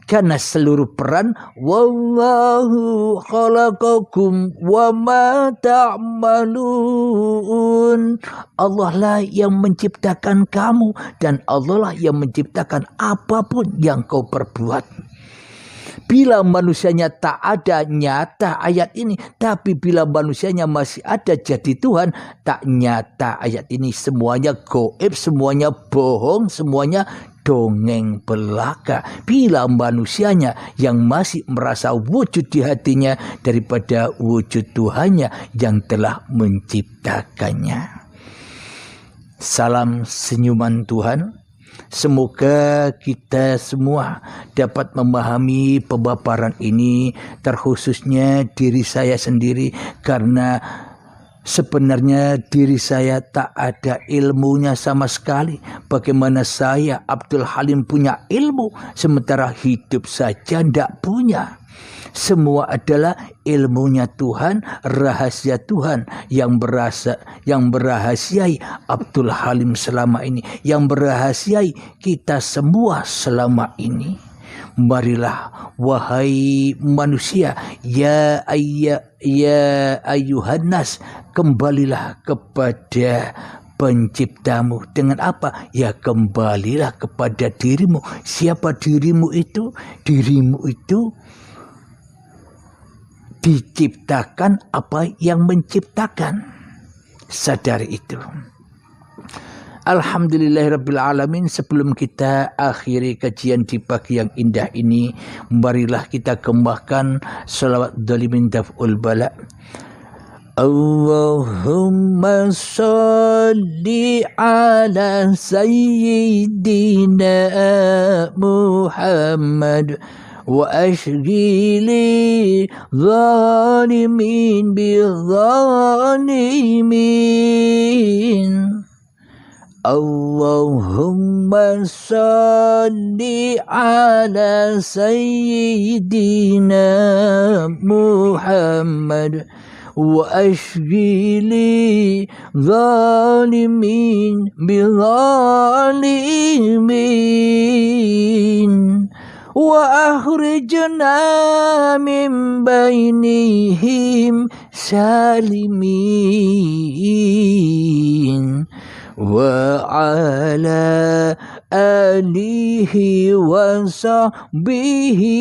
Karena seluruh peran wallahu khalaqakum wa ma ta'malun. Allah lah yang menciptakan kamu dan Allah lah yang menciptakan apapun yang kau perbuat. Bila manusianya tak ada nyata ayat ini, tapi bila manusianya masih ada jadi Tuhan, tak nyata ayat ini. Semuanya goib, semuanya bohong, semuanya dongeng belaka. Bila manusianya yang masih merasa wujud di hatinya daripada wujud Tuhannya yang telah menciptakannya. Salam senyuman Tuhan. Semoga kita semua dapat memahami pemaparan ini, terkhususnya diri saya sendiri, karena sebenarnya diri saya tak ada ilmunya sama sekali. Bagaimana saya Abdul Halim punya ilmu sementara hidup saja tidak punya. Semua adalah ilmunya Tuhan, rahasia Tuhan yang berahasiai Abdul Halim selama ini, yang berahasiai kita semua selama ini. Marilah wahai manusia, ya ayyuhan nas, kembalilah kepada penciptamu. Dengan apa? Ya kembalilah kepada dirimu. Siapa dirimu itu? Dirimu itu diciptakan apa yang menciptakan. Sadari itu. Alhamdulillahirabbil alamin. Sebelum kita akhiri kajian di pagi yang indah ini, marilah kita kembangkan salawat dhalimin daf'ul bala. Allahumma salli ala sayyidina Muhammad wa ashghili zalimin bi zalimin. Allahumma salli ala sayyidina Muhammad wa ashghili zalimin bizalimin wa akhrijna min bainihim salimin wa ala alihi wa sahbihi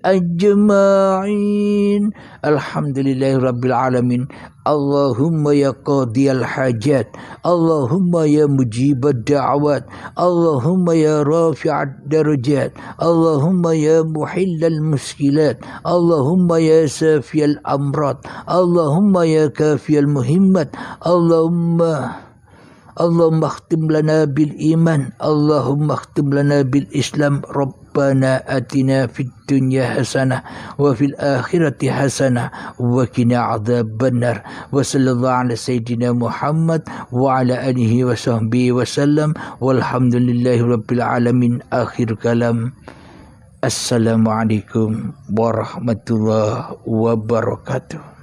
ajma'in. Alhamdulillahi rabbil alamin. Allahumma ya qadiyal hajat, Allahumma ya mujibad da'awat, Allahumma ya rafi'ad darajat, Allahumma ya muhillal muskilat, Allahumma ya safiyal amrat, Allahumma ya kafiyal muhimmat, Allahumma akhtim lana bil iman, Allahumma akhtim lana bil islam. Rabbana atina fid dunya hasanah wa fil akhirati hasanah wa qina adzabannar. Wa sallallahu ala sayyidina Muhammad wa ala alihi wa sahbihi wa sallam. Walhamdulillahi rabbil alamin. Akhir kalam. Assalamualaikum warahmatullahi wabarakatuh.